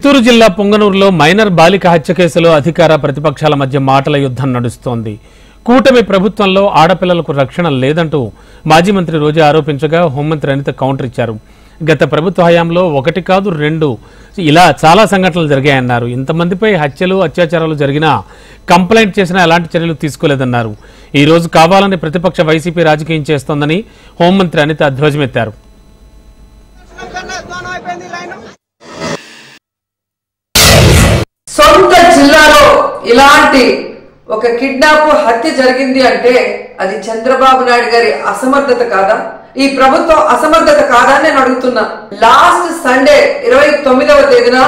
చిత్తూరు జిల్లా పొంగనూరులో మైనర్ బాలిక హత్య కేసులో అధికార ప్రతిపక్షాల మధ్య మాటల యుద్ధం నడుస్తోంది. కూటమి ప్రభుత్వంలో ఆడపిల్లలకు రక్షణ లేదంటూ మాజీ మంత్రి రోజా ఆరోపించగా హోంమంత్రి అనిత కౌంటర్ ఇచ్చారు. గత ప్రభుత్వ హయాంలో ఒకటి కాదు రెండు ఇలా చాలా సంఘటనలు జరిగాయన్నారు. ఇంతమందిపై హత్యలు అత్యాచారాలు జరిగినా కంప్లైంట్ చేసినా ఎలాంటి చర్యలు తీసుకోలేదన్నారు. ఈ రోజు కావాలని ప్రతిపక్ష వైసీపీ రాజకీయం చేస్తోందని హోంమంత్రి అనిత ధ్వజమెత్తారు. సొంత జిల్లాలో ఇలాంటి ఒక కిడ్నాప్ హత్య జరిగింది అంటే అది చంద్రబాబు నాయుడు గారి అసమర్థత కాదా, ఈ ప్రభుత్వం అసమర్థత కాదా అని నేను అడుగుతున్నా. లాస్ట్ సండే 29వ తేదీన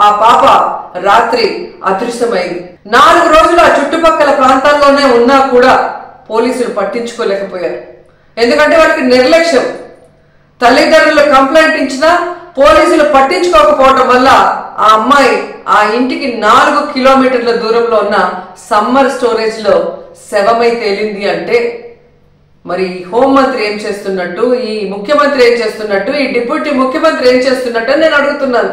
ఆ పాప రాత్రి అదృశ్యమైంది. 4 రోజులు ఆ చుట్టుపక్కల ప్రాంతాల్లోనే ఉన్నా కూడా పోలీసులు పట్టించుకోలేకపోయారు. ఎందుకంటే వారికి నిర్లక్ష్యం. తల్లిదండ్రులు కంప్లైంట్ ఇచ్చినా పోలీసులు పట్టించుకోకపోవడం వల్ల ఆ అమ్మాయి ఆ ఇంటికి 4 కిలోమీటర్ల దూరంలో ఉన్న సమ్మర్ స్టోరేజ్ లో శవమై తేలింది అంటే మరి హోంమంత్రి ఏం చేస్తున్నట్టు, ఈ ముఖ్యమంత్రి ఏం చేస్తున్నట్టు, ఈ డిప్యూటీ ముఖ్యమంత్రి ఏం చేస్తున్నట్టు నేను అడుగుతున్నాను.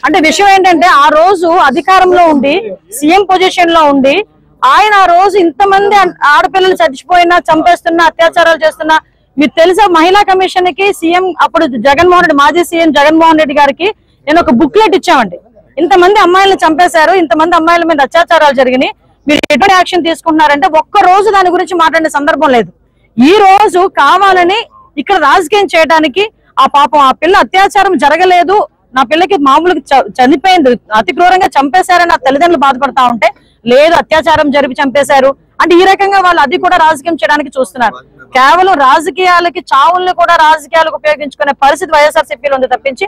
అంటే విషయం ఏంటంటే ఆ రోజు అధికారంలో ఉండి సీఎం పొజిషన్ లో ఉండి ఆయన ఆ రోజు ఇంతమంది ఆడపిల్లలు చచ్చిపోయినా, చంపేస్తున్నా, అత్యాచారాలు చేస్తున్నా మీకు తెలుసా, మహిళా కమిషన్ కి సీఎం అప్పుడు జగన్మోహన్ రెడ్డి, మాజీ సీఎం జగన్మోహన్ రెడ్డి గారికి నేను ఒక బుక్లెట్ ఇచ్చామండి. ఇంతమంది అమ్మాయిలను చంపేశారు, ఇంతమంది అమ్మాయిల మీద అత్యాచారాలు జరిగినాయి, మీరు ఎటువంటి యాక్షన్ తీసుకుంటున్నారంటే ఒక్క రోజు దాని గురించి మాట్లాడే సందర్భం లేదు. ఈ రోజు కావాలని ఇక్కడ రాజకీయం చేయడానికి ఆ పాపం ఆ పిల్ల అత్యాచారం జరగలేదు, నా పిల్లకి మామూలుగా చనిపోయింది, అతి క్రూరంగా చంపేశారని నా తల్లిదండ్రులు బాధపడతా ఉంటే లేదు అత్యాచారం జరిపి చంపేశారు అంటే ఈ రకంగా వాళ్ళు అది కూడా రాజకీయం చేయడానికి చూస్తున్నారు. కేవలం రాజకీయాలకి చావుల్ని కూడా రాజకీయాలకు ఉపయోగించుకునే పరిస్థితి వైఎస్ఆర్సీపీలో ఉంది తప్పించి